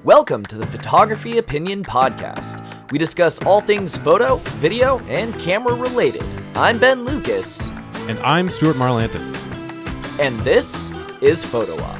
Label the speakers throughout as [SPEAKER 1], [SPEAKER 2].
[SPEAKER 1] Welcome to the Photography Opinion Podcast. We discuss all things photo, video, and camera related. I'm Ben Lucas.
[SPEAKER 2] And I'm Stuart Marlantis.
[SPEAKER 1] And this is Photo Op.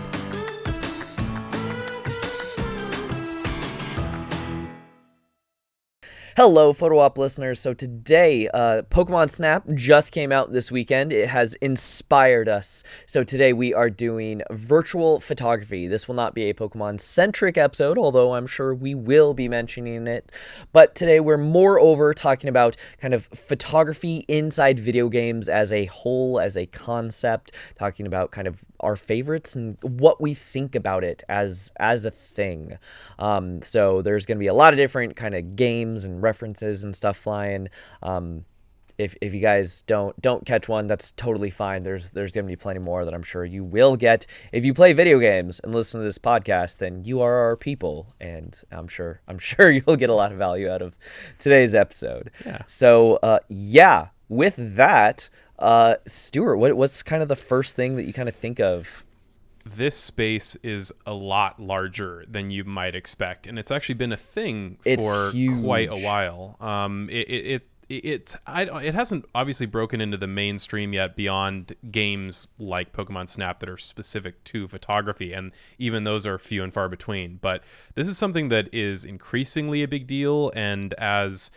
[SPEAKER 1] Hello, Photo Op listeners. So today, Pokemon Snap just came out this weekend. It has inspired us. So today we are doing virtual photography. This will not be a Pokemon-centric episode, although I'm sure we will be mentioning it. But today we're moreover talking about kind of photography inside video games as a whole, as a concept, talking about kind of our favorites and what we think about it as a thing. So there's going to be a lot of different kind of games and references and stuff flying. If you guys don't catch one, that's totally fine. There's going to be plenty more that I'm sure you will get. If you play video games and listen to this podcast, then you are our people, and I'm sure you'll get a lot of value out of today's episode.
[SPEAKER 2] Yeah.
[SPEAKER 1] So with that, Stuart, what's kind of the first thing that you kind of think of?
[SPEAKER 2] This space is a lot larger than you might expect, and it's actually been a thing for quite a while. It hasn't obviously broken into the mainstream yet beyond games like Pokemon Snap that are specific to photography, and even those are few and far between. But this is something that is increasingly a big deal, and as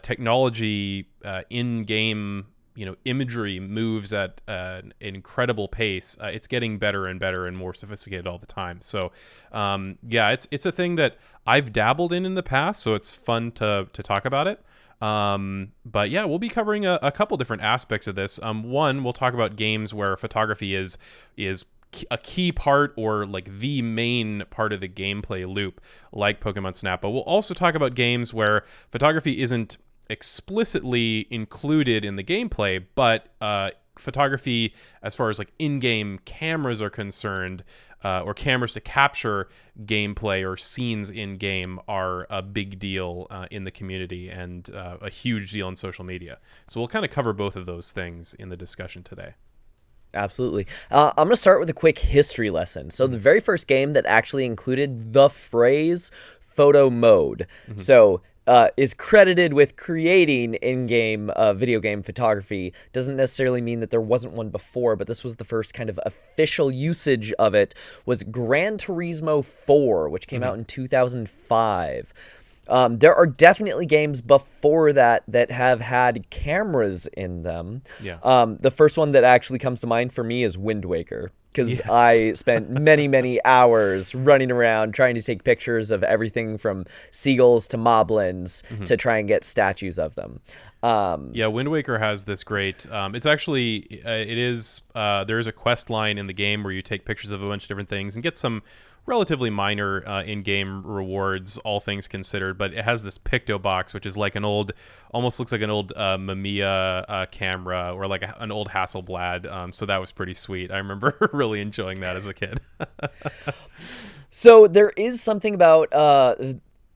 [SPEAKER 2] technology in-game imagery moves at an incredible pace, it's getting better and better and more sophisticated all the time. So it's a thing that I've dabbled in the past, so it's fun to talk about it. But yeah, we'll be covering a couple different aspects of this. One, we'll talk about games where photography is a key part or like the main part of the gameplay loop, like Pokemon Snap. But we'll also talk about games where photography isn't explicitly included in the gameplay, but photography as far as like in-game cameras are concerned, or cameras to capture gameplay or scenes in game, are a big deal in the community and a huge deal on social media. So we'll kind of cover both of those things in the discussion today.
[SPEAKER 1] Absolutely. I'm going to start with a quick history lesson. So the very first game that actually included the phrase photo mode. Mm-hmm. So is credited with creating in-game video game photography. Doesn't necessarily mean that there wasn't one before, but this was the first kind of official usage of it, was Gran Turismo 4, which came out in 2005. There are definitely games before that have had cameras in them.
[SPEAKER 2] Yeah.
[SPEAKER 1] The first one that actually comes to mind for me is Wind Waker, because I spent many hours running around trying to take pictures of everything from seagulls to moblins to try and get statues of them.
[SPEAKER 2] Wind Waker has this great, it's actually, there is a quest line in the game where you take pictures of a bunch of different things and get some relatively minor in-game rewards, all things considered, but it has this picto box, which is like almost looks like an old Mamiya camera, or like an old Hasselblad. So that was pretty sweet. I remember really enjoying that as a kid.
[SPEAKER 1] So there is something about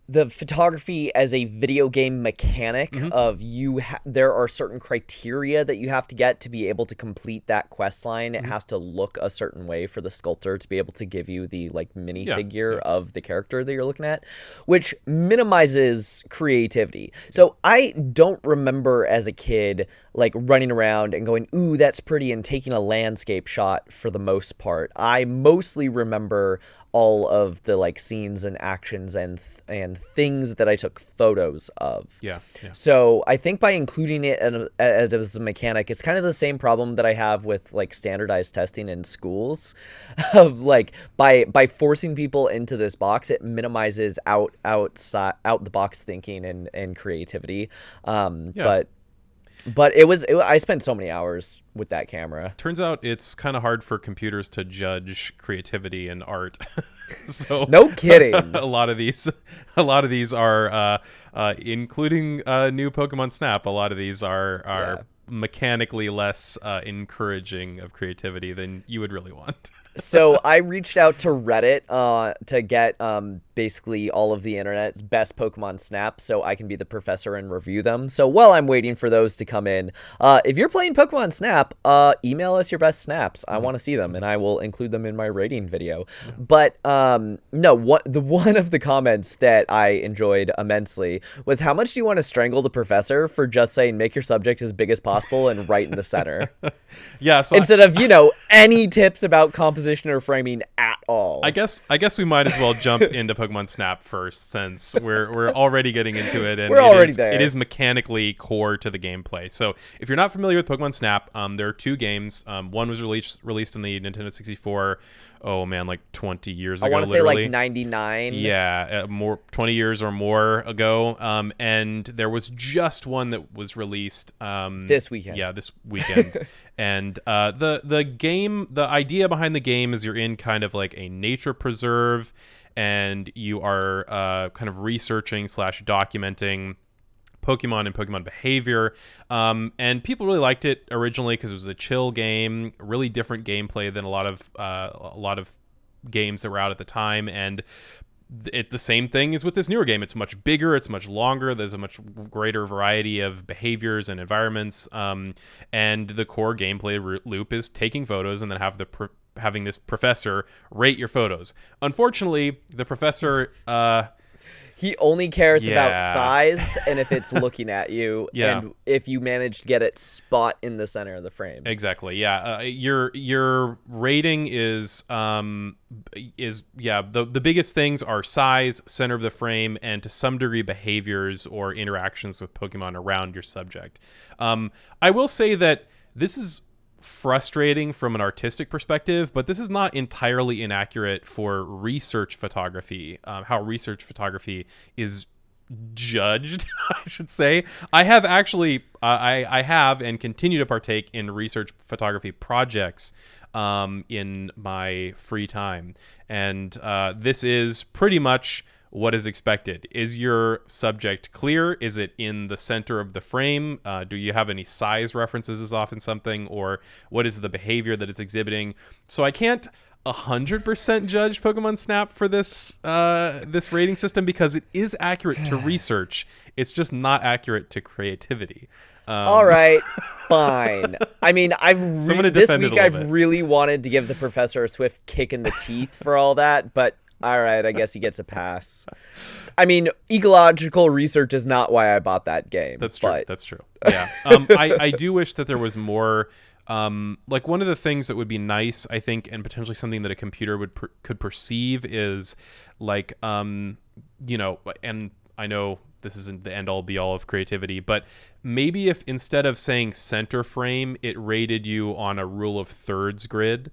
[SPEAKER 1] the photography as a video game mechanic of there are certain criteria that you have to get to be able to complete that quest line. It has to look a certain way for the sculptor to be able to give you the like minifigure of the character that you're looking at, which minimizes creativity. So I don't remember as a kid like running around and going, ooh, that's pretty, and taking a landscape shot for the most part. I mostly remember all of the like scenes and actions and things that I took photos of.
[SPEAKER 2] Yeah.
[SPEAKER 1] So I think by including it as a mechanic, it's kind of the same problem that I have with like standardized testing in schools, of like by forcing people into this box, it minimizes out the box thinking and creativity. But I spent so many hours with that camera.
[SPEAKER 2] Turns out it's kind of hard for computers to judge creativity and art. So
[SPEAKER 1] no kidding.
[SPEAKER 2] a lot of these are, including new Pokemon Snap. A lot of these are mechanically less encouraging of creativity than you would really want.
[SPEAKER 1] So I reached out to Reddit to get basically all of the internet's best Pokemon snaps so I can be the professor and review them. So while I'm waiting for those to come in, if you're playing Pokemon Snap, email us your best snaps. I want to see them, and I will include them in my rating video. But no, one of the comments that I enjoyed immensely was, how much do you want to strangle the professor for just saying make your subject as big as possible and right in the center?
[SPEAKER 2] Yeah, so
[SPEAKER 1] Instead of, any tips about composition or framing at all.
[SPEAKER 2] I guess we might as well jump into Pokemon Snap first, since we're already getting into it, and
[SPEAKER 1] We're already there.
[SPEAKER 2] It is mechanically core to the gameplay. So if you're not familiar with Pokemon Snap, there are two games. One was released in the Nintendo 64. Oh man, like 20 years ago.
[SPEAKER 1] I want to say like 99.
[SPEAKER 2] Yeah, 20 years or more ago. And there was just one that was released
[SPEAKER 1] this weekend.
[SPEAKER 2] Yeah, this weekend. And the idea behind the game is you're in kind of like a nature preserve, and you are kind of researching / documenting Pokemon and Pokemon behavior. And people really liked it originally because it was a chill game, really different gameplay than a lot of games that were out at the time. And the same thing is with this newer game. It's much bigger, it's much longer, there's a much greater variety of behaviors and environments. And the core gameplay loop is taking photos and then having this professor rate your photos. Unfortunately, the professor
[SPEAKER 1] he only cares about size and if it's looking at you, and if you manage to get it spot in the center of the frame.
[SPEAKER 2] Exactly. Yeah. Your rating is the biggest things are size, center of the frame, and to some degree behaviors or interactions with Pokemon around your subject. I will say that this is frustrating from an artistic perspective, but this is not entirely inaccurate for research photography, how research photography is judged. I should say I have actually I have and continue to partake in research photography projects in my free time, and this is pretty much what is expected. Is your subject clear? Is it in the center of the frame? Do you have any size references is often something, or what is the behavior that it's exhibiting? So I can't 100% judge Pokemon Snap for this rating system because it is accurate to research. It's just not accurate to creativity.
[SPEAKER 1] All right, fine. I mean, this week I've really wanted to give the professor a swift kick in the teeth for all that, but all right, I guess he gets a pass. I mean, ecological research is not why I bought that game.
[SPEAKER 2] That's true. That's true. Yeah. I do wish that there was more. Like one of the things that would be nice, I think, and potentially something that a computer could perceive is like, and I know this isn't the end all be all of creativity, but maybe if instead of saying center frame, it rated you on a rule of thirds grid.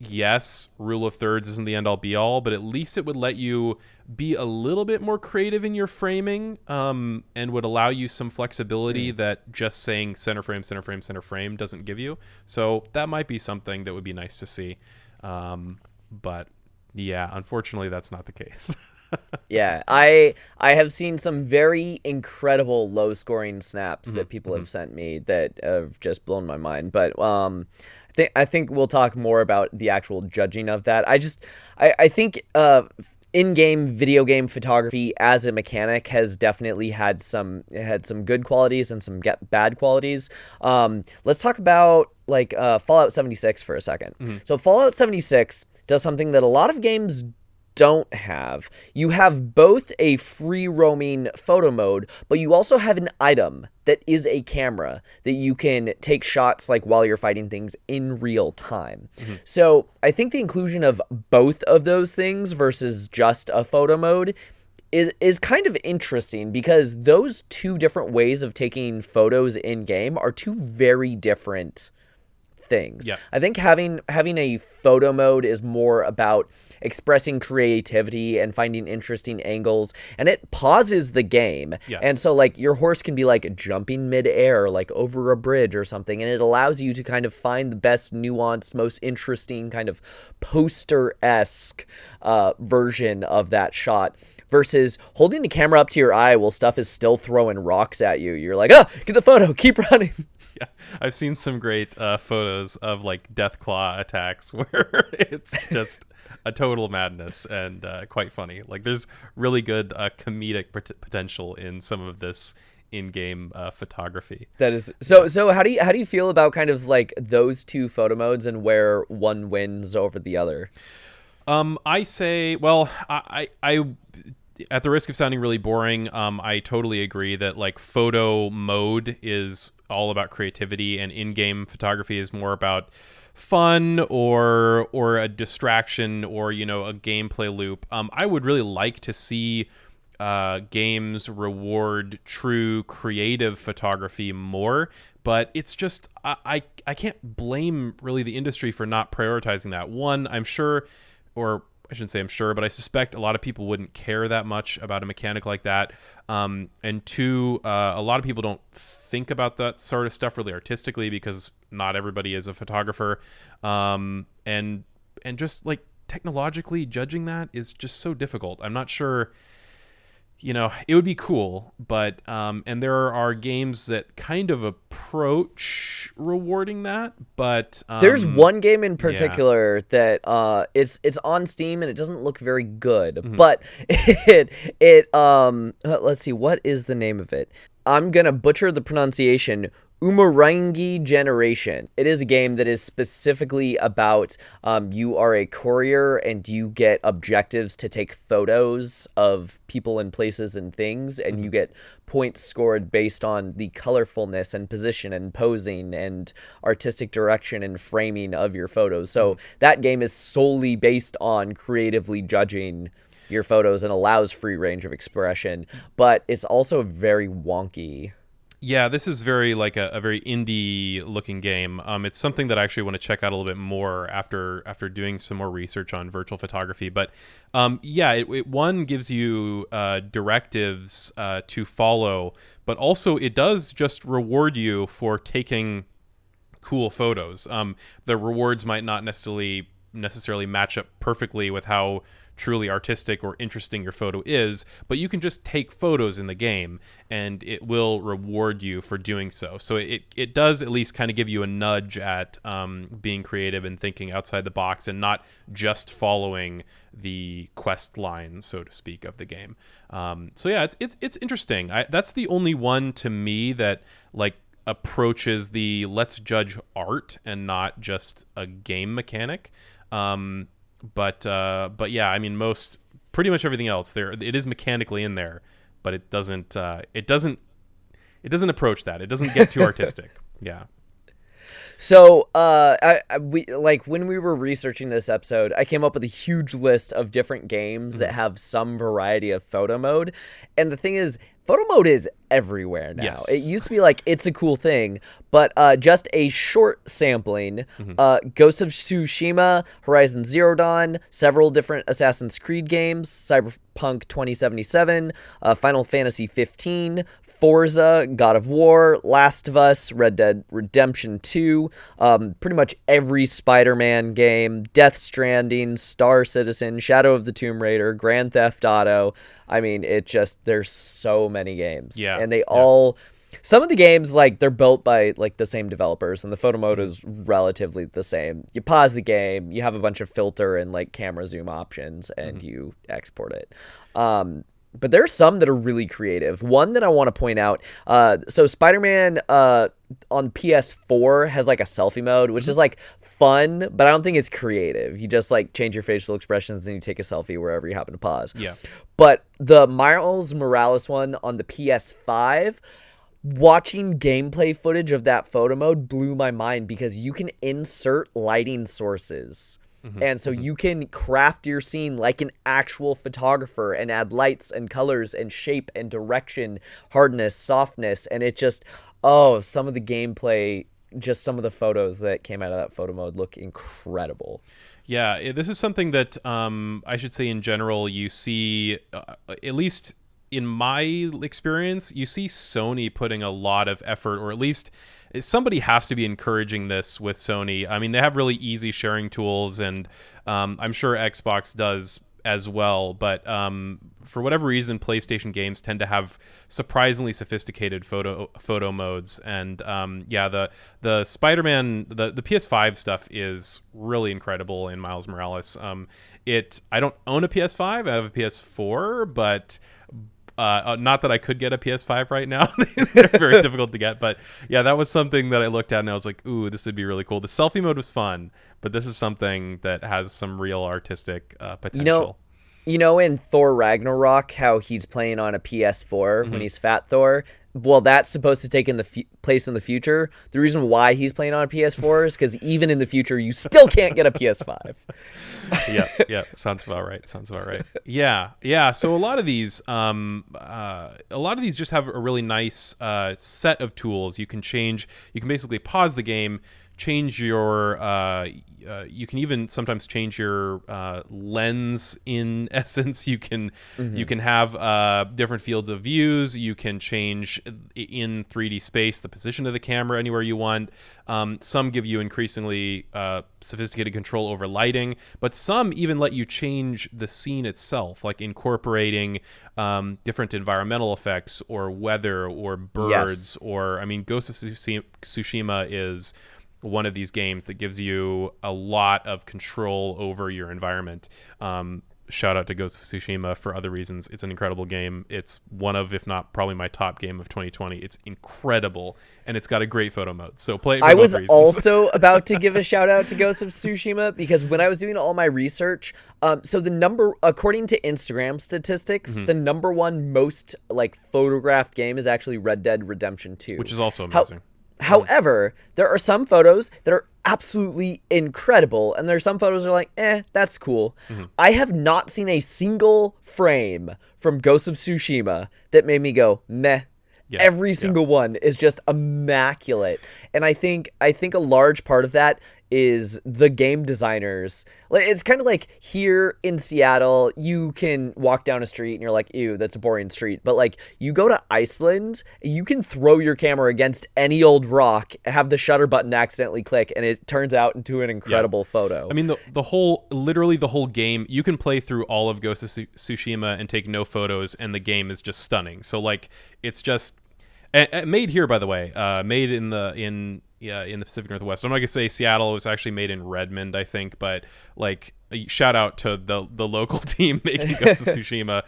[SPEAKER 2] Yes, rule of thirds isn't the end all be all, but at least it would let you be a little bit more creative in your framing, and would allow you some flexibility that just saying center frame, center frame, center frame doesn't give you. So that might be something that would be nice to see. But yeah, unfortunately, that's not the case.
[SPEAKER 1] Yeah, I have seen some very incredible low scoring snaps that people have sent me that have just blown my mind. But I think we'll talk more about the actual judging of that. I think in-game video game photography as a mechanic has definitely had some good qualities and some bad qualities. Let's talk about like Fallout 76 for a second. So Fallout 76 does something that a lot of games don't have. You have both a free roaming photo mode, but you also have an item that is a camera that you can take shots like while you're fighting things in real time. So I think the inclusion of both of those things versus just a photo mode is kind of interesting, because those two different ways of taking photos in game are two very different things.
[SPEAKER 2] Yeah.
[SPEAKER 1] I think having a photo mode is more about expressing creativity and finding interesting angles, and it pauses the game.
[SPEAKER 2] Yeah.
[SPEAKER 1] And so like your horse can be like jumping midair, like over a bridge or something, and it allows you to kind of find the best nuanced, most interesting kind of poster-esque version of that shot, versus holding the camera up to your eye while stuff is still throwing rocks at you. You're like, get the photo, keep running.
[SPEAKER 2] Yeah, I've seen some great photos of like Deathclaw attacks where it's just a total madness and quite funny. Like there's really good comedic potential in some of this in-game photography.
[SPEAKER 1] That is so how do you feel about kind of like those two photo modes and where one wins over the other?
[SPEAKER 2] I say, well, I at the risk of sounding really boring, I totally agree that like photo mode is all about creativity and in-game photography is more about fun or a distraction or, you know, a gameplay loop. I would really like to see games reward true creative photography more, but it's just I can't blame really the industry for not prioritizing that. One, I'm sure, or I shouldn't say I'm sure, but I suspect a lot of people wouldn't care that much about a mechanic like that. And two, a lot of people don't think about that sort of stuff really artistically because not everybody is a photographer. And just like technologically judging that is just so difficult. I'm not sure. You know, it would be cool, but and there are games that kind of approach rewarding that, but
[SPEAKER 1] There's one game in
[SPEAKER 2] yeah.
[SPEAKER 1] particular that it's on Steam and it doesn't look very good,
[SPEAKER 2] Mm-hmm.
[SPEAKER 1] but it let's see, what is the name of it? I'm gonna butcher the pronunciation. Umurangi Generation. It is a game that is specifically about you are a courier and you get objectives to take photos of people and places and things, and you get points scored based on the colorfulness and position and posing and artistic direction and framing of your photos. So that game is solely based on creatively judging your photos and allows free range of expression, but it's also very wonky.
[SPEAKER 2] Yeah, this is very like a very indie looking game. It's something that I actually want to check out a little bit more after doing some more research on virtual photography. But yeah, it one gives you directives to follow, but also it does just reward you for taking cool photos. The rewards might not necessarily match up perfectly with how truly artistic or interesting your photo is, but you can just take photos in the game and it will reward you for doing so. So it does at least kind of give you a nudge at being creative and thinking outside the box and not just following the quest line, so to speak, of the game. So yeah, it's interesting. That's the only one to me that like approaches the let's judge art and not just a game mechanic. But yeah, I mean, pretty much everything else there, it is mechanically in there, but it doesn't approach that. It doesn't get too artistic. Yeah.
[SPEAKER 1] So, we like when we were researching this episode, I came up with a huge list of different games that have some variety of photo mode, and the thing is, photo mode is everywhere now.
[SPEAKER 2] Yes.
[SPEAKER 1] It used to be like it's a cool thing, but just a short sampling: Ghost of Tsushima, Horizon Zero Dawn, several different Assassin's Creed games, Cyberpunk 2077, Final Fantasy 15. Forza, God of War, Last of Us, Red Dead Redemption 2, pretty much every Spider-Man game, Death Stranding, Star Citizen, Shadow of the Tomb Raider, Grand Theft Auto. I mean, there's so many games.
[SPEAKER 2] Yeah.
[SPEAKER 1] And they all, some of the games, like, they're built by, like, the same developers, and the photo mode is relatively the same. You pause the game, you have a bunch of filter and, like, camera zoom options, and you export it. But there's some that are really creative. One that I want to point out, so Spider-Man on PS4 has like a selfie mode, which is like fun, but I don't think it's creative. You just like change your facial expressions and you take a selfie wherever you happen to pause.
[SPEAKER 2] Yeah.
[SPEAKER 1] But the Miles Morales one on the PS5, watching gameplay footage of that photo mode blew my mind because you can insert lighting sources. And so you can craft your scene like an actual photographer and add lights and colors and shape and direction, hardness, softness. And it just, some of the gameplay, just some of the photos that came out of that photo mode look incredible.
[SPEAKER 2] Yeah, this is something that I should say in general, you see, at least in my experience, you see Sony putting a lot of effort, or at least somebody has to be encouraging this with Sony. I mean, they have really easy sharing tools, and I'm sure Xbox does as well, but for whatever reason, PlayStation games tend to have surprisingly sophisticated photo modes, and the Spider-Man, the PS5 stuff is really incredible in Miles Morales. I don't own a PS5, I have a PS4, but not that I could get a PS5 right now. They're very difficult to get, but yeah, that was something that I looked at and I was like, ooh, this would be really cool. The selfie mode was fun, but this is something that has some real artistic potential.
[SPEAKER 1] In Thor Ragnarok, how he's playing on a PS4 when he's Fat Thor. Well, that's supposed to take in the place in the future. The reason why he's playing on a PS4 is because even in the future, you still can't get a PS5.
[SPEAKER 2] Yeah, sounds about right. Yeah. So a lot of these just have a really nice set of tools. You can basically pause the game, change your you can even sometimes change your lens. In essence, you can have different fields of views. You can change in 3D space the position of the camera anywhere you want. Some give you increasingly sophisticated control over lighting, but some even let you change the scene itself, like incorporating different environmental effects or weather or birds. Or Ghost of Tsushima is one of these games that gives you a lot of control over your environment. Shout out to Ghost of Tsushima for other reasons. It's an incredible game. It's one of, if not probably my top game of 2020. It's incredible, and it's got a great photo mode. So play it for both reasons.
[SPEAKER 1] Also about to give a shout out to Ghost of Tsushima, because when I was doing all my research, so the number, according to Instagram statistics, the number one most photographed game is actually Red Dead Redemption 2.
[SPEAKER 2] Which is also amazing.
[SPEAKER 1] However, there are some photos that are absolutely incredible, and there are some photos that are like, that's cool. I have not seen a single frame from Ghost of Tsushima that made me go, meh. Every single one is just immaculate. And I think a large part of that is the game designers. It's kind of like here in Seattle, you can walk down a street and you're like, ew, that's a boring street. But you go to Iceland, you can throw your camera against any old rock, have the shutter button accidentally click, and it turns out into an incredible photo.
[SPEAKER 2] Literally the whole game, you can play through all of Ghost of Tsushima and take no photos, and the game is just stunning. So it's just made here, by the way, made in the Pacific Northwest. I'm not gonna say Seattle. It was actually made in Redmond, I think. But shout out to the local team making Ghost of Tsushima.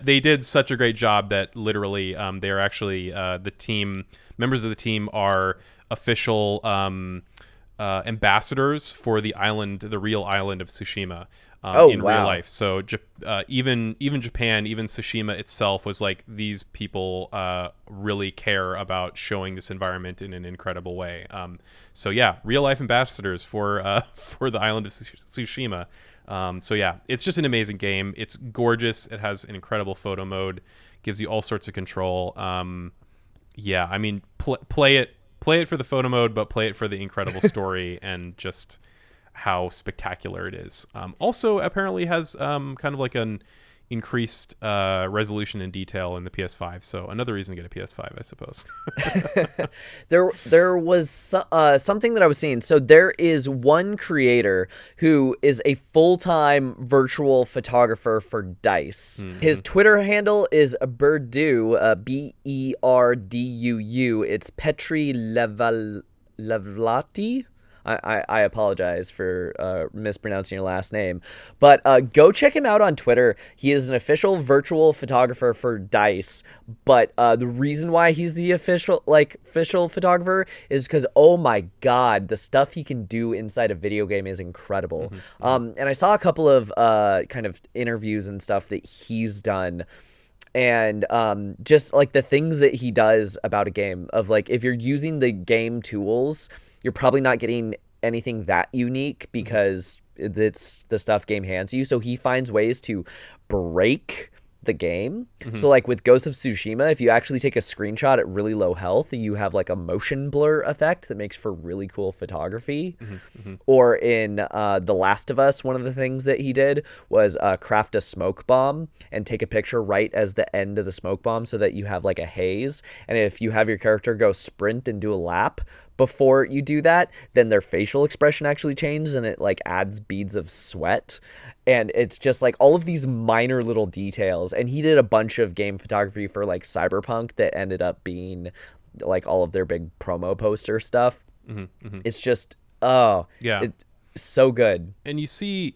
[SPEAKER 2] They did such a great job that literally they are actually members of the team are official ambassadors for the real island of Tsushima. Real life. So even Japan, even Tsushima itself was like, these people really care about showing this environment in an incredible way. So yeah, real life ambassadors for the island of Tsushima. So yeah, it's just an amazing game. It's gorgeous. It has an incredible photo mode. Gives you all sorts of control. Play it for the photo mode, but play it for the incredible story and just how spectacular it is. Also, apparently has kind of an increased resolution and detail in the PS5. So another reason to get a PS5, I suppose.
[SPEAKER 1] There was something that I was seeing. So there is one creator who is a full-time virtual photographer for DICE. His Twitter handle is Berduu, Berduu. It's Petri Levlati. I apologize for mispronouncing your last name, but go check him out on Twitter. He is an official virtual photographer for DICE, but the reason why he's the official photographer is because, oh my god, the stuff he can do inside a video game is incredible. And I saw a couple of kind of interviews and stuff that he's done, and just the things that he does about a game of if you're using the game tools, you're probably not getting anything that unique because it's the stuff game hands you. So he finds ways to break the game. So with Ghost of Tsushima, if you actually take a screenshot at really low health, you have a motion blur effect that makes for really cool photography. Or in The Last of Us, one of the things that he did was craft a smoke bomb and take a picture right as the end of the smoke bomb so that you have a haze. And if you have your character go sprint and do a lap before you do that, then their facial expression actually changes and it adds beads of sweat. and it's just like all of these minor little details. And he did a bunch of game photography for like Cyberpunk that ended up being like all of their big promo poster stuff. It's just
[SPEAKER 2] Yeah.
[SPEAKER 1] it's so good.
[SPEAKER 2] And you see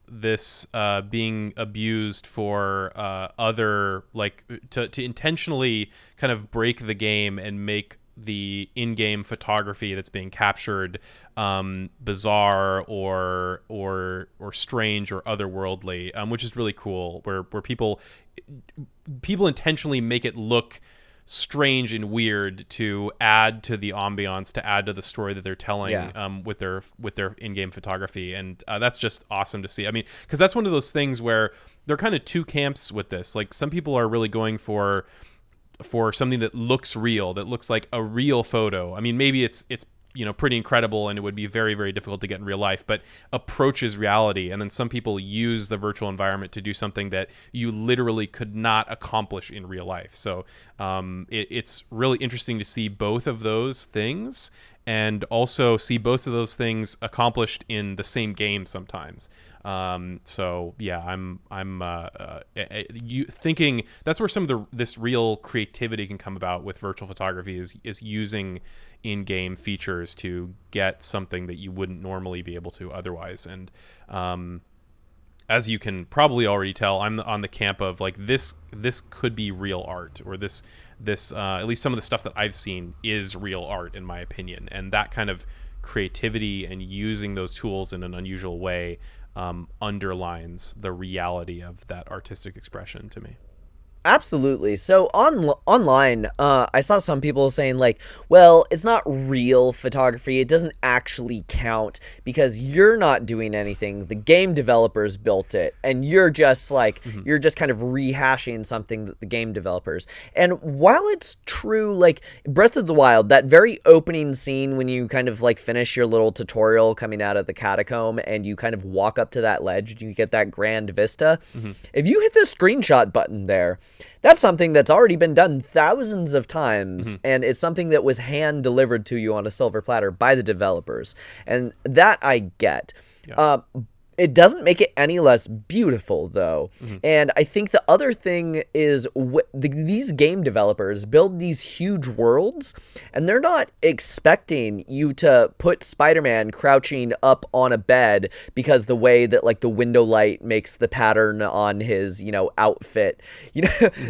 [SPEAKER 2] this being abused for other, like, to intentionally kind of break the game and make the in-game photography that's being captured bizarre or strange or otherworldly, which is really cool, where people intentionally make it look strange and weird to add to the ambiance, to add to the story that they're telling, with their in-game photography. And that's just awesome to see. I mean, because that's one of those things where there are kind of two camps with this. Like, some people are really going for something that looks real, that looks like a real photo. I mean, maybe it's pretty incredible and it would be very, very difficult to get in real life, but approaches reality. And then some people use the virtual environment to do something that you literally could not accomplish in real life. So it's really interesting to see both of those things, and also see both of those things accomplished in the same game sometimes. So yeah, I'm you thinking that's where some of this real creativity can come about with virtual photography, is using in-game features to get something that you wouldn't normally be able to otherwise. And as you can probably already tell, I'm on the camp of like, this could be real art, or this at least some of the stuff that I've seen is real art in my opinion. And that kind of creativity and using those tools in an unusual way underlines the reality of that artistic expression to me.
[SPEAKER 1] Absolutely. So online, I saw some people saying like, well, it's not real photography. It doesn't actually count because you're not doing anything. The game developers built it, and you're just like, you're just kind of rehashing something that the game developers. And while it's true, like Breath of the Wild, that very opening scene when you kind of like finish your little tutorial coming out of the catacomb and you kind of walk up to that ledge and you get that grand vista. If you hit the screenshot button there, that's something that's already been done thousands of times, and it's something that was hand delivered to you on a silver platter by the developers, and that I get.
[SPEAKER 2] Yeah.
[SPEAKER 1] It doesn't make it any less beautiful, though. And I think the other thing is these game developers build these huge worlds, and they're not expecting you to put Spider-Man crouching up on a bed because the way that like the window light makes the pattern on his, outfit.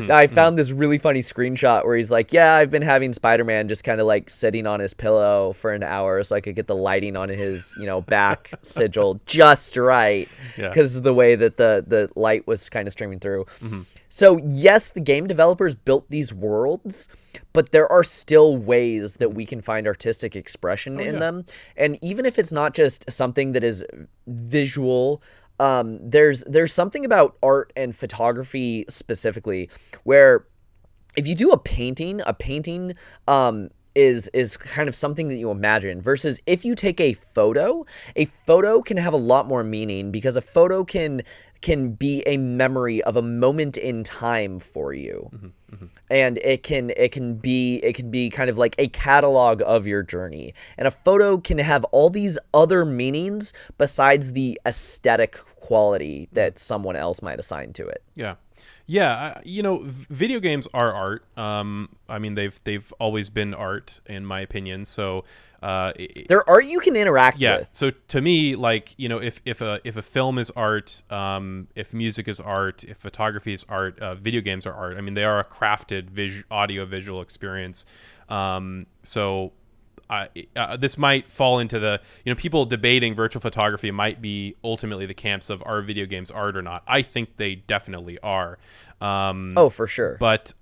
[SPEAKER 1] I found this really funny screenshot where he's like, yeah, I've been having Spider-Man just kind of like sitting on his pillow for an hour so I could get the lighting on his, back sigil just right. Because of the way that the light was kind of streaming through. So yes, the game developers built these worlds, but there are still ways that we can find artistic expression in them. And even if it's not just something that is visual, there's something about art and photography specifically where if you do a painting is kind of something that you imagine, versus if you take a photo can have a lot more meaning, because a photo can be a memory of a moment in time for you. And it can be kind of like a catalog of your journey, and a photo can have all these other meanings besides the aesthetic quality that someone else might assign to it.
[SPEAKER 2] Video games are art. I mean, they've always been art, in my opinion. So
[SPEAKER 1] they're art you can interact with.
[SPEAKER 2] So to me, like, if a film is art, if music is art, if photography is art, video games are art. I mean, they are a crafted audio visual experience. So this might fall into the, people debating virtual photography might be ultimately the camps of, are video games art or not? I think they definitely are.
[SPEAKER 1] For sure.
[SPEAKER 2] But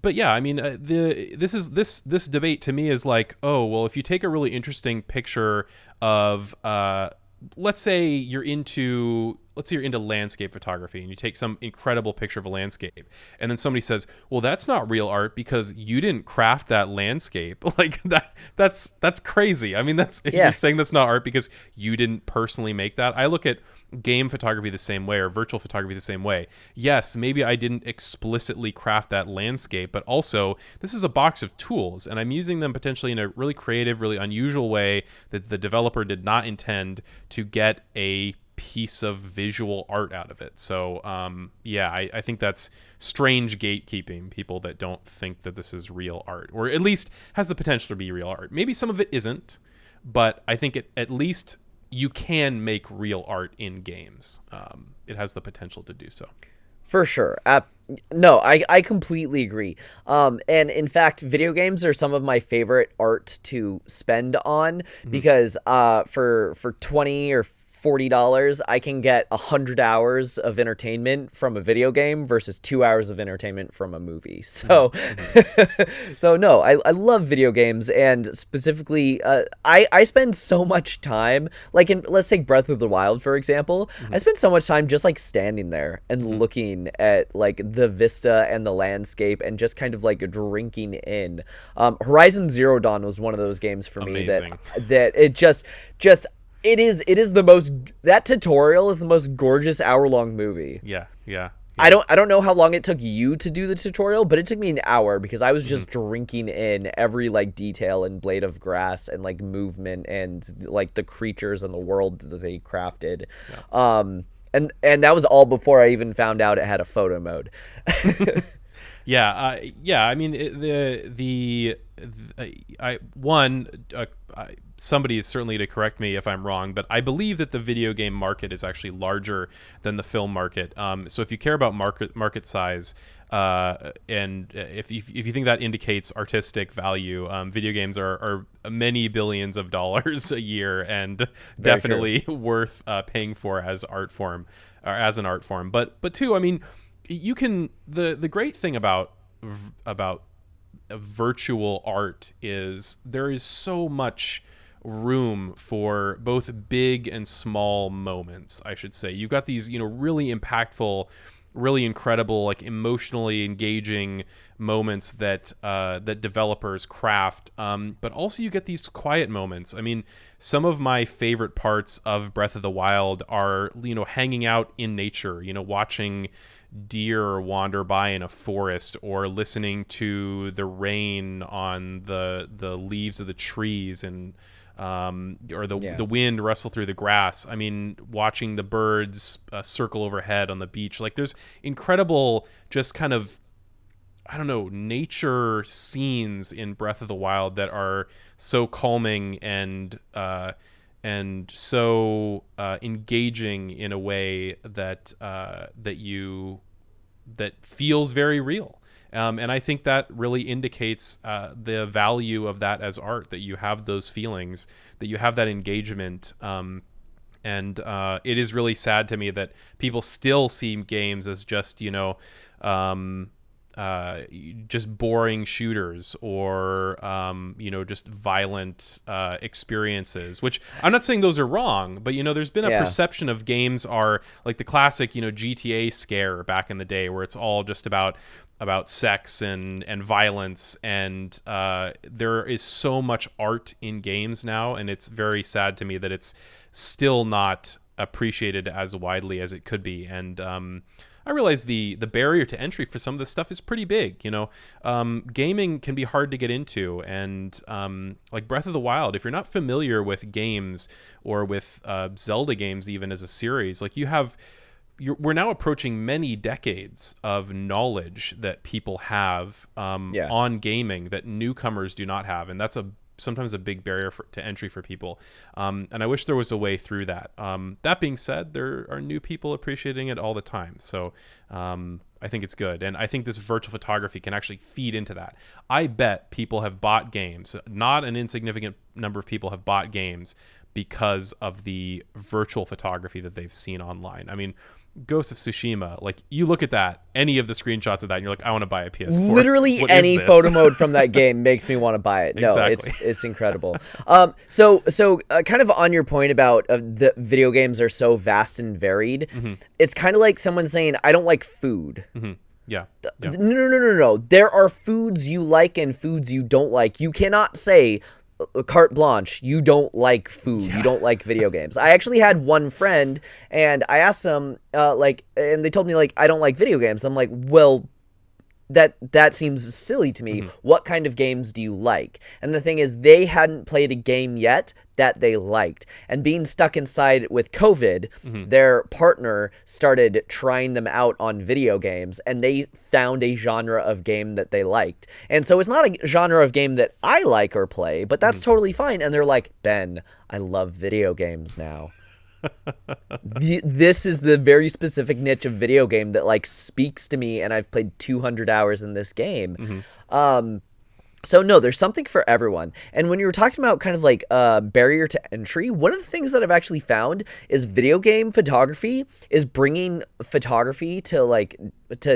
[SPEAKER 2] yeah, I mean, this debate to me is like, oh, well, if you take a really interesting picture of, let's say you're into let's say you're into landscape photography and you take some incredible picture of a landscape, and then somebody says, well, that's not real art because you didn't craft that landscape. Like that's crazy. I mean, that's if
[SPEAKER 1] Yeah.
[SPEAKER 2] you're saying that's not art because you didn't personally make that. I look at game photography the same way, or virtual photography the same way. Yes, maybe I didn't explicitly craft that landscape, but also this is a box of tools and I'm using them potentially in a really creative, really unusual way that the developer did not intend to get a piece of visual art out of it. So I think that's strange gatekeeping, people that don't think that this is real art, or at least has the potential to be real art. Maybe some of it isn't, but I think it at least you can make real art in games. It has the potential to do so.
[SPEAKER 1] For sure. No, I completely agree. And in fact, video games are some of my favorite art to spend on because for 20 or $40, I can get 100 hours of entertainment from a video game versus 2 hours of entertainment from a movie. So, so no, I love video games, and specifically, I spend so much time, like let's take Breath of the Wild, for example. I spend so much time just like standing there and looking at like the vista and the landscape and just kind of like drinking in. Horizon Zero Dawn was one of those games for me
[SPEAKER 2] Amazing.
[SPEAKER 1] that it just it is the most, that tutorial is the most gorgeous hour-long movie.
[SPEAKER 2] Yeah.
[SPEAKER 1] I don't know how long it took you to do the tutorial, but it took me an hour because I was just drinking in every like detail and blade of grass and like movement and like the creatures and the world that they crafted. Yeah. And that was all before I even found out it had a photo mode.
[SPEAKER 2] I mean, somebody is certainly to correct me if I'm wrong, but I believe that the video game market is actually larger than the film market. So if you care about market size, and if you think that indicates artistic value, video games are many billions of dollars a year and definitely worth paying for as art form, or as an art form. But too, I mean, you can the great thing about virtual art is there is so much room for both big and small moments, I should say. You've got these, really impactful, really incredible, like emotionally engaging moments that that developers craft, but also you get these quiet moments. I mean, some of my favorite parts of Breath of the Wild are, hanging out in nature, watching deer wander by in a forest, or listening to the rain on the leaves of the trees, and or the wind rustle through the grass. I mean, watching the birds circle overhead on the beach. Like, there's incredible, just kind of, I don't know, nature scenes in Breath of the Wild that are so calming and so engaging in a way that that feels very real. And I think that really indicates the value of that as art, that you have those feelings, that you have that engagement. And it is really sad to me that people still see games as just, just boring shooters, or just violent experiences, which I'm not saying those are wrong, but there's been a perception of games are like the classic GTA scare back in the day, where it's all just about sex and violence, and there is so much art in games now, and it's very sad to me that it's still not appreciated as widely as it could be. And I realize the barrier to entry for some of this stuff is pretty big. Gaming can be hard to get into, and like Breath of the Wild, if you're not familiar with games, or with Zelda games even as a series, like we're now approaching many decades of knowledge that people have on gaming that newcomers do not have, and that's sometimes a big barrier to entry for people. And I wish there was a way through that. That being said, there are new people appreciating it all the time. So I think it's good. And I think this virtual photography can actually feed into that. I bet people have bought games. Not an insignificant number of people have bought games because of the virtual photography that they've seen online. I mean, Ghost of Tsushima, like, you look at that, any of the screenshots of that, and you're like, I want to buy a PS4.
[SPEAKER 1] Literally any photo mode from that game makes me want to buy it. No,
[SPEAKER 2] Exactly.
[SPEAKER 1] it's incredible. So kind of on your point about the video games are so vast and varied, it's kind of like someone saying, I don't like food.
[SPEAKER 2] Yeah.
[SPEAKER 1] No. There are foods you like and foods you don't like. You cannot say carte blanche, you don't like food, you don't like video games. I actually had one friend, and I asked them, and they told me, like, I don't like video games. I'm like, well, that seems silly to me. What kind of games do you like? And the thing is, they hadn't played a game yet that they liked. And being stuck inside with COVID, their partner started trying them out on video games, and they found a genre of game that they liked. And so it's not a genre of game that I like or play, but that's totally fine. And they're like, Ben, I love video games now. This is the very specific niche of video game that, like, speaks to me, and I've played 200 hours in this game. So no, there's something for everyone. And when you were talking about kind of like barrier to entry, one of the things that I've actually found is video game photography is bringing photography to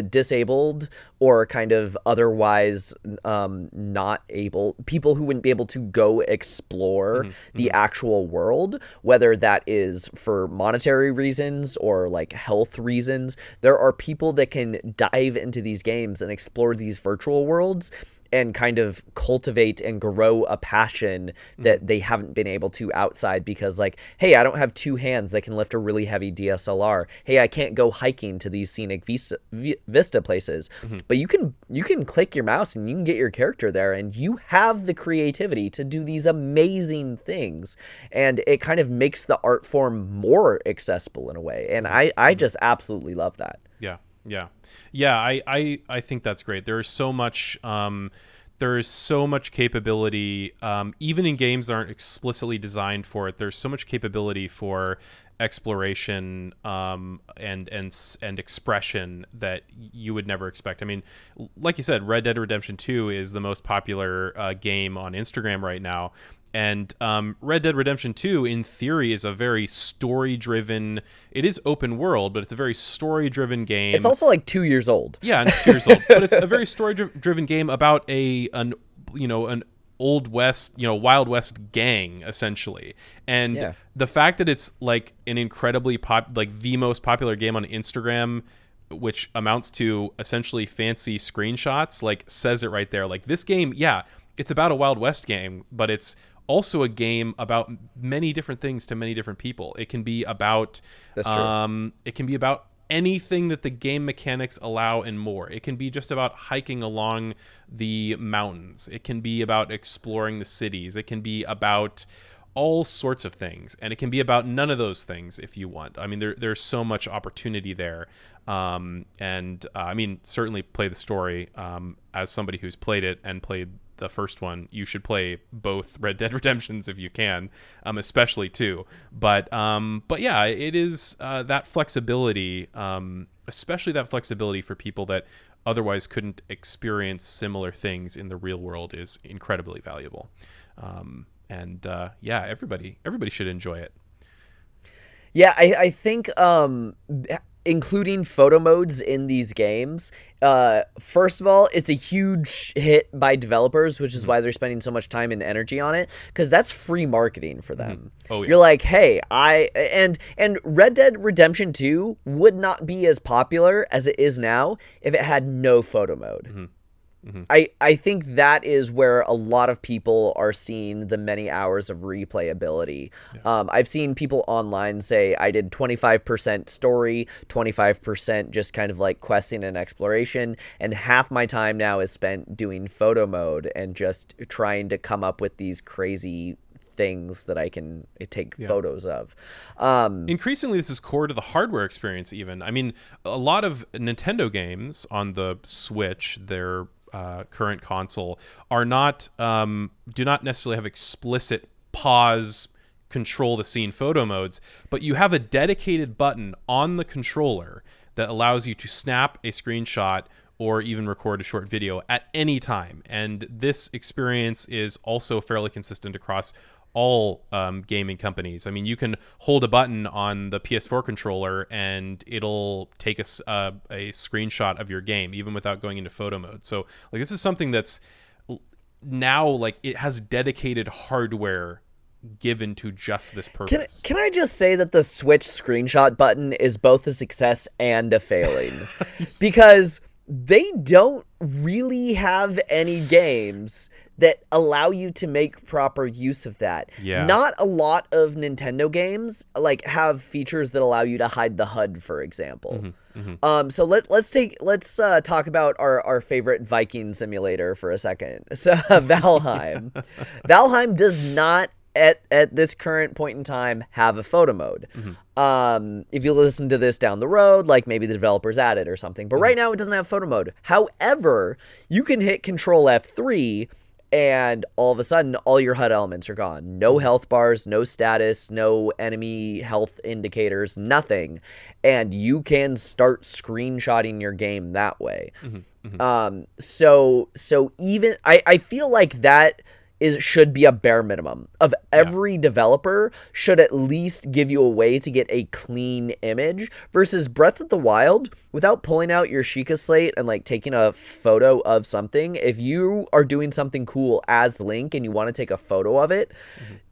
[SPEAKER 1] disabled or kind of otherwise not able people who wouldn't be able to go explore the actual world, whether that is for monetary reasons or like health reasons. There are people that can dive into these games and explore these virtual worlds and kind of cultivate and grow a passion that they haven't been able to outside because, like, hey, I don't have two hands that can lift a really heavy DSLR. Hey, I can't go hiking to these scenic vista places. But you can click your mouse and you can get your character there, and you have the creativity to do these amazing things. And it kind of makes the art form more accessible in a way. And I just absolutely love that.
[SPEAKER 2] Yeah, I think that's great. There is so much capability, even in games that aren't explicitly designed for it. There's so much capability for exploration and expression that you would never expect. I mean, like you said, Red Dead Redemption 2 is the most popular game on Instagram right now. And Red Dead Redemption 2, in theory, is a very story-driven... It is open world, but it's a very story-driven game.
[SPEAKER 1] It's also like 2 years old.
[SPEAKER 2] Yeah, and it's 2 years old. But it's a very story-driven game about an Old West, Wild West gang, essentially. And the fact that it's like an incredibly the most popular game on Instagram, which amounts to essentially fancy screenshots, like, says it right there. Like, this game, it's about a Wild West game, but it's also a game about many different things to many different people. It can be about it can be about anything that the game mechanics allow and more. It can be just about hiking along the mountains. It can be about exploring the cities. It can be about all sorts of things, and it can be about none of those things if you want. I mean, there's so much opportunity there. I mean, certainly play the story. As somebody who's played it and played the first one, you should play both Red Dead Redemptions if you can, especially 2. But yeah, it is that flexibility, especially that flexibility for people that otherwise couldn't experience similar things in the real world, is incredibly valuable. Everybody should enjoy it.
[SPEAKER 1] Yeah, I think including photo modes in these games, first of all, it's a huge hit by developers, which is why they're spending so much time and energy on it, because that's free marketing for them. Oh, yeah. You're like, hey, and Red Dead Redemption 2 would not be as popular as it is now if it had no photo mode. I think that is where a lot of people are seeing the many hours of replayability. I've seen people online say I did 25% story, 25% just kind of like questing and exploration, and half my time now is spent doing photo mode and just trying to come up with these crazy things that I can take photos of.
[SPEAKER 2] Increasingly, this is core to the hardware experience even. I mean, a lot of Nintendo games on the Switch, their current console, are not do not necessarily have explicit pause, control the scene photo modes, but you have a dedicated button on the controller that allows you to snap a screenshot or even record a short video at any time. And this experience is also fairly consistent across all gaming companies. I mean, you can hold a button on the PS4 controller and it'll take a screenshot of your game even without going into photo mode. So like this is something that's now like it has dedicated hardware given to just this purpose.
[SPEAKER 1] Can I just say that the Switch screenshot button is both a success and a failing? Because they don't really have any games that allow you to make proper use of that.
[SPEAKER 2] Yeah.
[SPEAKER 1] Not a lot of Nintendo games like have features that allow you to hide the HUD, for example. So let's talk about our favorite Viking simulator for a second. So Valheim. Valheim does not at this current point in time have a photo mode. If you listen to this down the road, like maybe the developers add it or something, but right now it doesn't have photo mode. However, you can hit Control F3 and all of a sudden all your HUD elements are gone. No health bars, no status, no enemy health indicators, nothing. And you can start screenshotting your game that way. So even I feel like that should be a bare minimum of every developer should at least give you a way to get a clean image versus Breath of the Wild without pulling out your Sheikah slate and like taking a photo of something. If you are doing something cool as Link and you want to take a photo of it,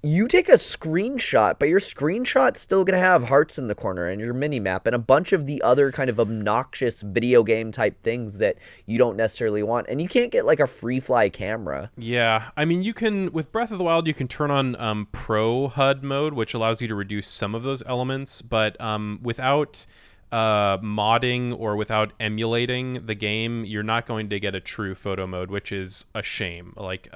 [SPEAKER 1] you take a screenshot, but your screenshot's still going to have hearts in the corner and your mini map and a bunch of the other kind of obnoxious video game type things that you don't necessarily want. And you can't get like a free fly camera.
[SPEAKER 2] Yeah. I mean, you can, with Breath of the Wild, you can turn on Pro HUD mode, which allows you to reduce some of those elements, but without modding or without emulating the game, you're not going to get a true photo mode, which is a shame. Like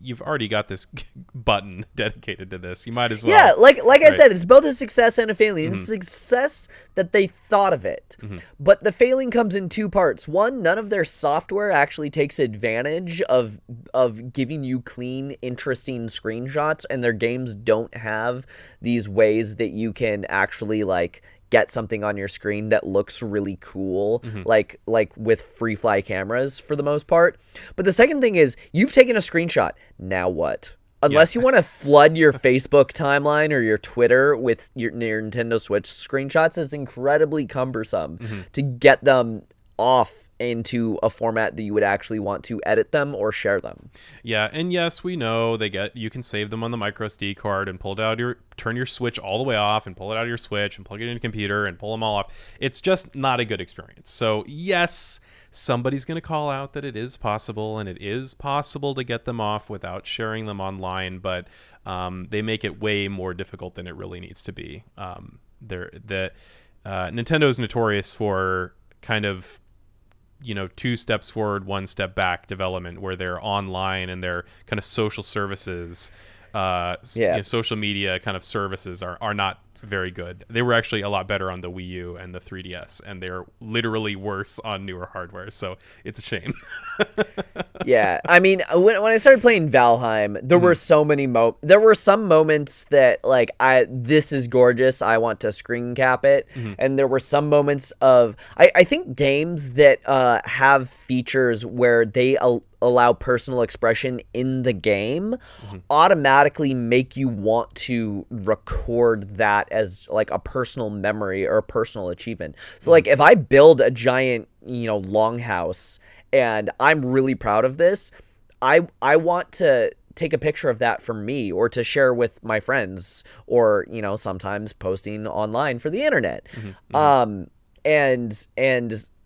[SPEAKER 2] you've already got this button dedicated to this. You might as well.
[SPEAKER 1] Yeah, like I said, it's both a success and a failing. It's a success that they thought of it, but the failing comes in two parts. One, none of their software actually takes advantage of giving you clean, interesting screenshots, and their games don't have these ways that you can actually like get something on your screen that looks really cool, like with free fly cameras for the most part. But the second thing is you've taken a screenshot. Now what? Unless you want to flood your Facebook timeline or your Twitter with your Nintendo Switch screenshots, it's incredibly cumbersome to get them off into a format that you would actually want to edit them or share them.
[SPEAKER 2] Yeah, and yes, we know you can save them on the micro SD card and turn your Switch all the way off and pull it out of your Switch and plug it in your computer and pull them all off. It's just not a good experience. So yes, somebody's going to call out that it is possible, and it is possible to get them off without sharing them online, but they make it way more difficult than it really needs to be. Nintendo is notorious for kind of 2 steps forward, 1 step back development, where they're online and their kind of social services, social media kind of services are not very good. They were actually a lot better on the Wii U and the 3DS, and they're literally worse on newer hardware. So it's a shame.
[SPEAKER 1] Yeah, I mean, when I started playing Valheim, there were so many there were some moments that like this is gorgeous, I want to screen cap it, and there were some moments of I think games that have features where they allow personal expression in the game automatically make you want to record that as like a personal memory or a personal achievement. So like if I build a giant longhouse and I'm really proud of this, I want to take a picture of that for me or to share with my friends or sometimes posting online for the internet.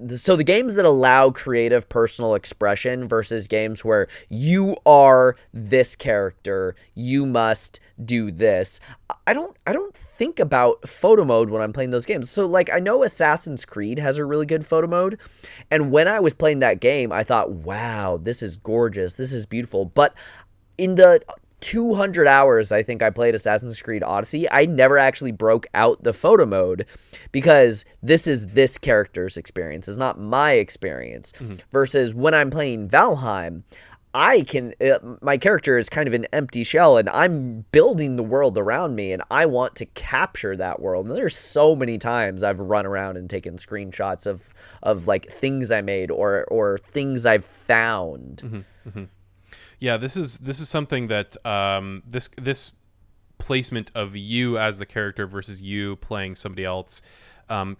[SPEAKER 1] So the games that allow creative personal expression versus games where you are this character, you must do this. I don't think about photo mode when I'm playing those games. So like I know Assassin's Creed has a really good photo mode, and when I was playing that game, I thought, wow, this is gorgeous, this is beautiful. But in the 200 hours I think I played Assassin's Creed Odyssey, I never actually broke out the photo mode because this is this character's experience. It's not my experience. Versus when I'm playing Valheim, my character is kind of an empty shell and I'm building the world around me and I want to capture that world. And there's so many times I've run around and taken screenshots of like things I made or things I've found.
[SPEAKER 2] Yeah, this is something that this placement of you as the character versus you playing somebody else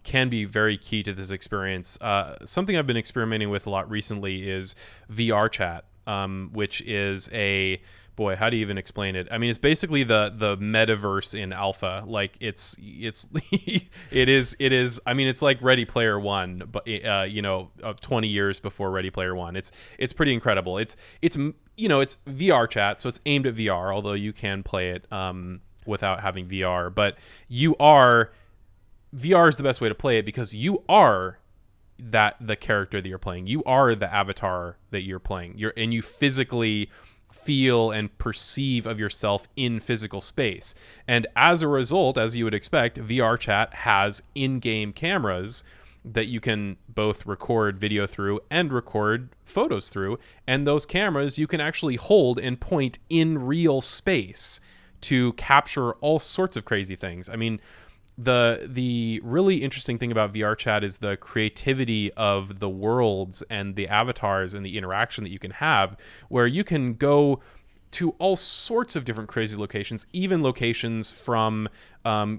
[SPEAKER 2] can be very key to this experience. Something I've been experimenting with a lot recently is VR chat, which is a boy, how do you even explain it? I mean, it's basically the metaverse in alpha. Like it's it is. I mean, it's like Ready Player One, but 20 years before Ready Player One. It's pretty incredible. It's VR chat, so it's aimed at VR. Although you can play it without having VR, but VR is the best way to play it because you are the character that you're playing. You are the avatar that you're playing. And you physically feel and perceive of yourself in physical space. And as a result, as you would expect, VR chat has in-game cameras that you can both record video through and record photos through. And those cameras you can actually hold and point in real space to capture all sorts of crazy things. I mean, the really interesting thing about VR chat is the creativity of the worlds and the avatars and the interaction that you can have, where you can go to all sorts of different crazy locations, even locations from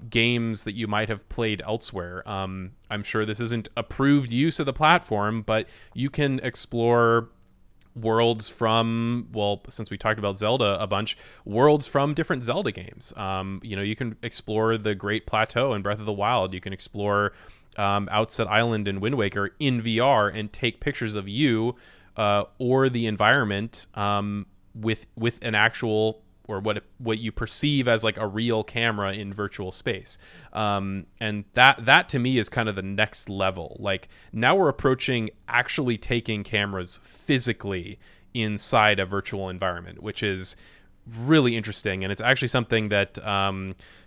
[SPEAKER 2] games that you might have played elsewhere. I'm sure this isn't approved use of the platform, but you can explore worlds from, well, since we talked about Zelda a bunch, worlds from different Zelda games. You can explore the Great Plateau in Breath of the Wild. You can explore Outset Island in Wind Waker in VR and take pictures of you or the environment with an actual, or what you perceive as like a real camera in virtual space. And that to me is kind of the next level. Like now we're approaching actually taking cameras physically inside a virtual environment, which is really interesting. And it's actually something that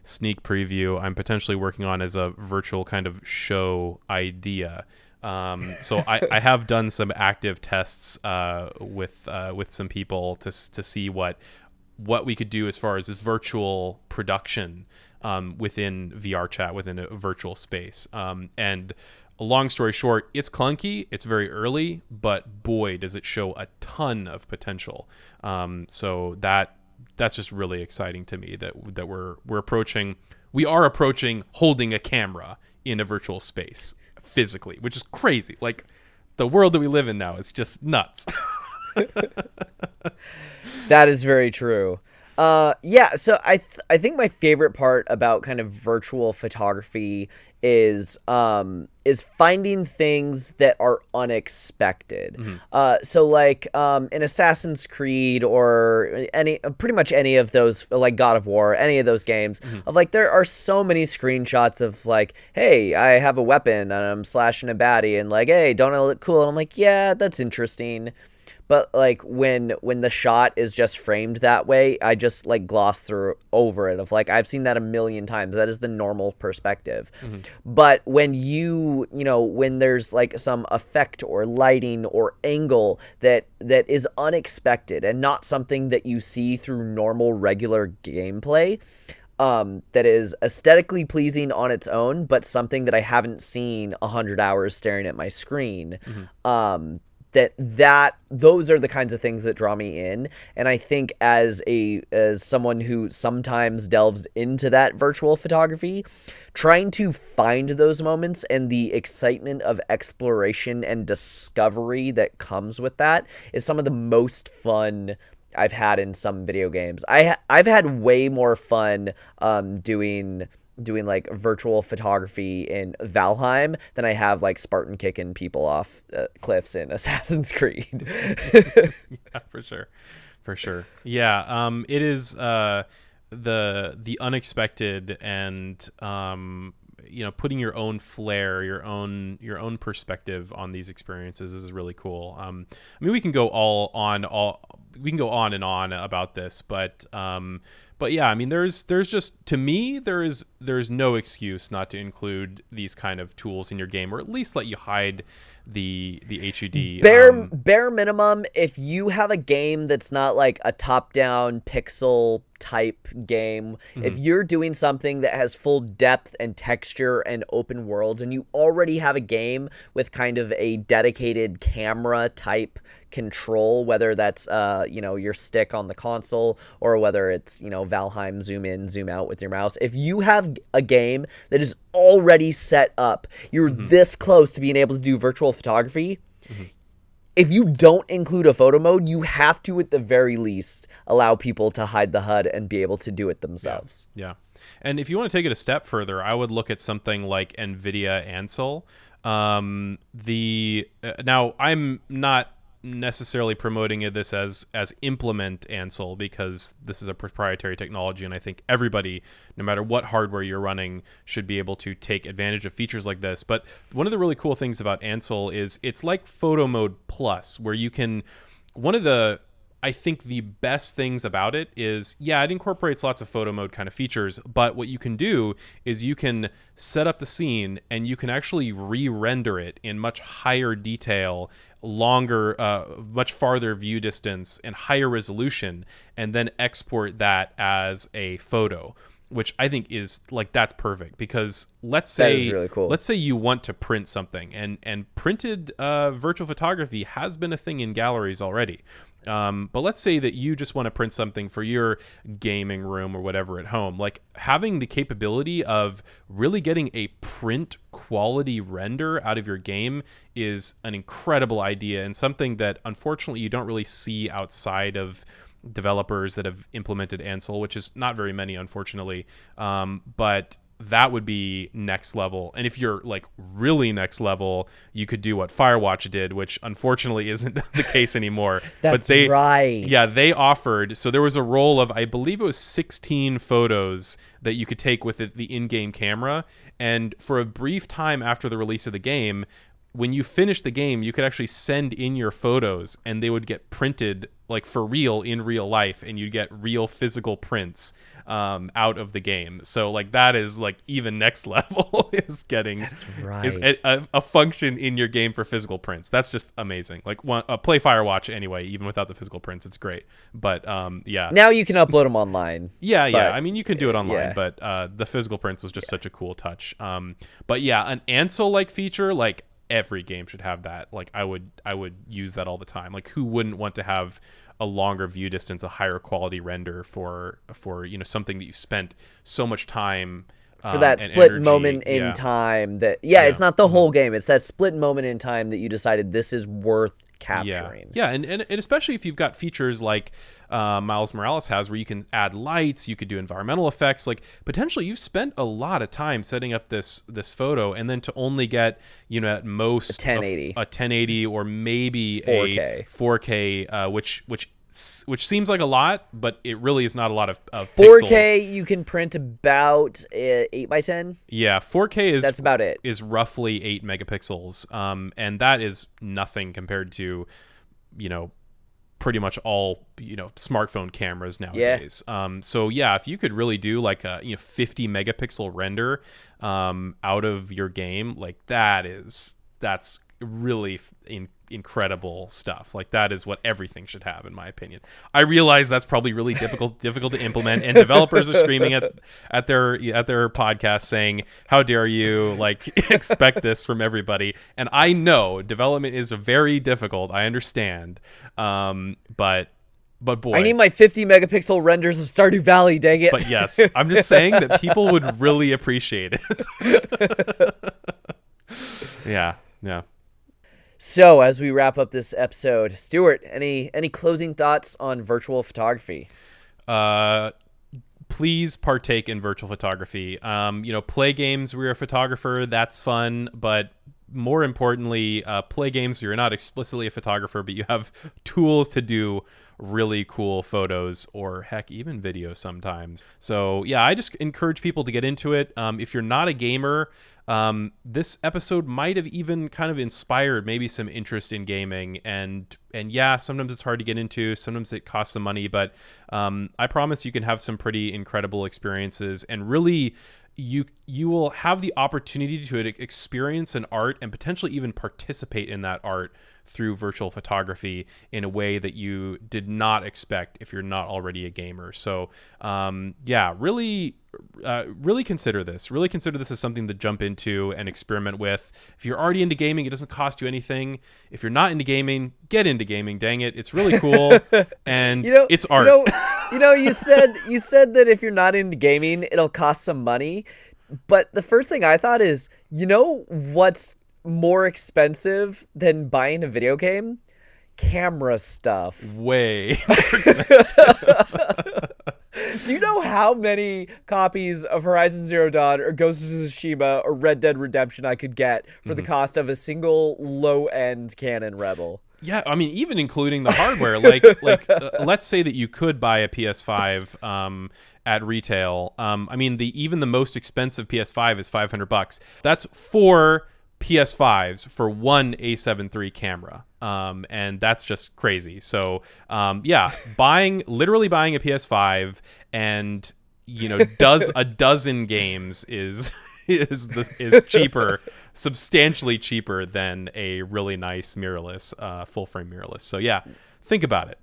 [SPEAKER 2] sneak preview I'm potentially working on as a virtual kind of show idea. So I have done some active tests with some people to see what we could do as far as virtual production within VR chat, within a virtual space. And a long story short, it's clunky, it's very early, but boy, does it show a ton of potential. So that's just really exciting to me that we are approaching holding a camera in a virtual space physically, which is crazy. Like the world that we live in now is just nuts.
[SPEAKER 1] That is very true. So I think my favorite part about kind of virtual photography is finding things that are unexpected.
[SPEAKER 2] Mm-hmm.
[SPEAKER 1] So like in Assassin's Creed or pretty much any of those, like God of War, any of those games,
[SPEAKER 2] Mm-hmm.
[SPEAKER 1] of like there are so many screenshots of like, hey, I have a weapon and I'm slashing a baddie, and like, hey, don't I look cool? And I'm like, yeah, that's interesting. But like when the shot is just framed that way, I just like gloss over it of like, I've seen that a million times. That is the normal perspective.
[SPEAKER 2] Mm-hmm.
[SPEAKER 1] But when when there's like some effect or lighting or angle that is unexpected and not something that you see through normal regular gameplay, that is aesthetically pleasing on its own, but something that I haven't seen 100 hours staring at my screen,
[SPEAKER 2] Mm-hmm.
[SPEAKER 1] those are the kinds of things that draw me in. And I think as someone who sometimes delves into that virtual photography, trying to find those moments and the excitement of exploration and discovery that comes with that is some of the most fun I've had in some video games. I've had way more fun doing like virtual photography in Valheim than I have like Spartan kicking people off cliffs in Assassin's Creed.
[SPEAKER 2] Yeah, for sure. Yeah, it is the unexpected and putting your own flair, your own perspective on these experiences is really cool. I mean, we can go on and on about this, but yeah, I mean, there's just, to me, there's no excuse not to include these kind of tools in your game, or at least let you hide the HUD.
[SPEAKER 1] Bare minimum, if you have a game that's not like a top-down pixel type game,
[SPEAKER 2] Mm-hmm.
[SPEAKER 1] if you're doing something that has full depth and texture and open worlds, and you already have a game with kind of a dedicated camera type control, whether that's your stick on the console or whether it's Valheim zoom in zoom out with your mouse, if you have a game that is already set up, you're this close to being able to do virtual photography. If you don't include a photo mode, you have to, at the very least, allow people to hide the HUD and be able to do it themselves.
[SPEAKER 2] Yeah. And if you want to take it a step further, I would look at something like Nvidia Ansel. Now, I'm not necessarily promoting this as implement Ansel, because this is a proprietary technology, and I think everybody, no matter what hardware you're running, should be able to take advantage of features like this. But one of the really cool things about Ansel is it's like photo mode plus, where you can, I think the best things about it is, it incorporates lots of photo mode kind of features, but what you can do is you can set up the scene and you can actually re-render it in much higher detail, longer, much farther view distance and higher resolution, and then export that as a photo, which I think is that's perfect, because let's say
[SPEAKER 1] really cool.
[SPEAKER 2] Let's say you want to print something, and printed virtual photography has been a thing in galleries already. But let's say that you just want to print something for your gaming room or whatever at home. Having the capability of really getting a print quality render out of your game is an incredible idea, and something that unfortunately you don't really see outside of developers that have implemented Ansel, which is not very many, unfortunately. But that would be next level. And if you're really next level, you could do what Firewatch did, which unfortunately isn't the case anymore.
[SPEAKER 1] That's right.
[SPEAKER 2] Yeah, they offered, so there was a roll of, I believe it was 16 photos that you could take with the in-game camera. And for a brief time after the release of the game, when you finish the game, you could actually send in your photos and they would get printed for real in real life, and you'd get real physical prints out of the game. So that is even next level is getting
[SPEAKER 1] That's right.
[SPEAKER 2] is a function in your game for physical prints. That's just amazing. Play Firewatch anyway, even without the physical prints, it's great. But
[SPEAKER 1] now you can upload them online.
[SPEAKER 2] Yeah. I mean, you can do it online, but the physical prints was just such a cool touch. But an Ansel feature, every game should have that. I would use that all the time. Who wouldn't want to have a longer view distance, a higher quality render for something that you've spent so much time
[SPEAKER 1] for that split moment in time that it's not the whole game, it's that split moment in time that you decided this is worth capturing.
[SPEAKER 2] And especially if you've got features like Miles Morales has, where you can add lights, you could do environmental effects. Potentially you've spent a lot of time setting up this photo, and then to only get at most
[SPEAKER 1] a 1080
[SPEAKER 2] or maybe
[SPEAKER 1] 4K.
[SPEAKER 2] a 4K, which seems like a lot, but it really is not a lot of
[SPEAKER 1] 4K
[SPEAKER 2] pixels.
[SPEAKER 1] You can print about 8x10.
[SPEAKER 2] Yeah, 4K
[SPEAKER 1] that's about it.
[SPEAKER 2] Is roughly 8 megapixels, and that is nothing compared to pretty much all smartphone cameras nowadays. So if you could really do a 50 megapixel render out of your game, that's really incredible stuff. That is what everything should have, in my opinion. I realize that's probably really difficult to implement, and developers are screaming at their podcast saying, how dare you expect this from everybody. And I know development is very difficult, I understand, but boy,
[SPEAKER 1] I need my 50 megapixel renders of Stardew Valley, dang it.
[SPEAKER 2] But yes, I'm just saying that people would really appreciate it. Yeah.
[SPEAKER 1] So, as we wrap up this episode, Stuart, any closing thoughts on virtual photography?
[SPEAKER 2] Please partake in virtual photography. Play games where you're a photographer, that's fun, but more importantly, play games where you're not explicitly a photographer, but you have tools to do really cool photos, or heck, even video sometimes. So I just encourage people to get into it. If you're not a gamer, this episode might have even kind of inspired maybe some interest in gaming, and sometimes it's hard to get into, sometimes it costs some money, but I promise you can have some pretty incredible experiences, and really you you will have the opportunity to experience an art and potentially even participate in that art through virtual photography in a way that you did not expect if you're not already a gamer. So really consider this. Really consider this as something to jump into and experiment with. If you're already into gaming, it doesn't cost you anything. If you're not into gaming, get into gaming. Dang it, it's really cool, and it's art.
[SPEAKER 1] You said that if you're not into gaming, it'll cost some money. But the first thing I thought is, what's more expensive than buying a video game? Camera stuff.
[SPEAKER 2] Way.
[SPEAKER 1] Do you know how many copies of Horizon Zero Dawn or Ghost of Tsushima or Red Dead Redemption I could get for the cost of a single low-end Canon Rebel?
[SPEAKER 2] Yeah, I mean, even including the hardware, let's say that you could buy a PS5 at retail. I mean, even the most expensive PS5 is $500. That's 4 PS5s for one A7 III camera. And that's just crazy. So, literally buying a PS5 and, does a dozen games is cheaper, substantially cheaper than a really nice mirrorless, full frame mirrorless. So yeah, think about it.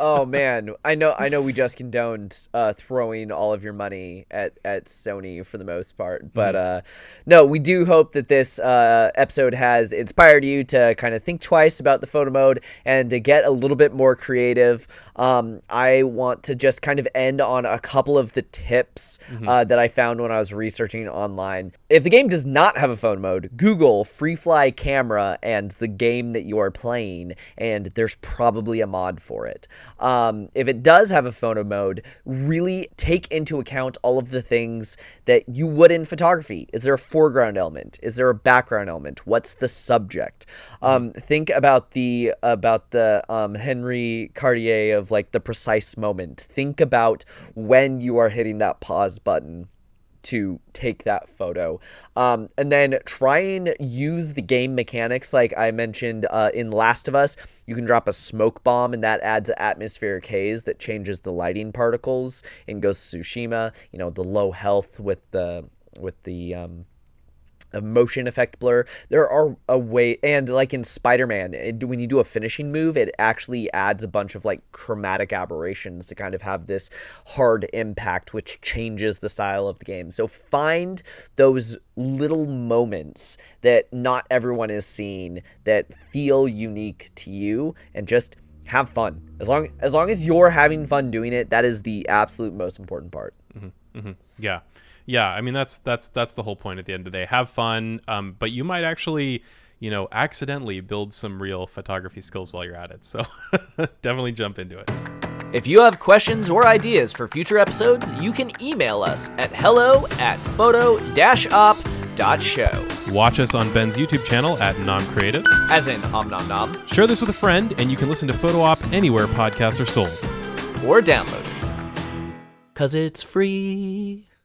[SPEAKER 2] Oh man, I know we just condoned throwing all of your money at Sony for the most part, but no, we do hope that this episode has inspired you to kind of think twice about the photo mode and to get a little bit more creative. I want to just kind of end on a couple of the tips that I found when I was researching online. If the game does not have a phone mode, Google FreeFly camera and the game that you are playing, and there's probably a mod for it. If it does have a photo mode, really take into account all of the things that you would in photography. Is there a foreground element? Is there a background element? What's the subject? Think about the Henry Cartier of like the precise moment. Think about when you are hitting that pause button to take that photo, and then try and use the game mechanics like I mentioned in Last of Us. You can drop a smoke bomb and that adds an atmospheric haze that changes the lighting particles. In Ghost of Tsushima, the low health with the a motion effect blur. There are a way, and like in Spider-Man, when you do a finishing move, it actually adds a bunch of like chromatic aberrations to kind of have this hard impact, which changes the style of the game. So find those little moments that not everyone is seeing that feel unique to you, and just have fun. As long as you're having fun doing it, that is the absolute most important part. Yeah, I mean that's the whole point at the end of the day. Have fun, but you might actually, accidentally build some real photography skills while you're at it. So definitely jump into it.
[SPEAKER 1] If you have questions or ideas for future episodes, you can email us at hello@photo-op.show.
[SPEAKER 2] Watch us on Ben's YouTube channel at NomCreative,
[SPEAKER 1] as in Om Nom Nom.
[SPEAKER 2] Share this with a friend, and you can listen to Photo Op anywhere podcasts are sold.
[SPEAKER 1] Or download it. 'Cause it's free.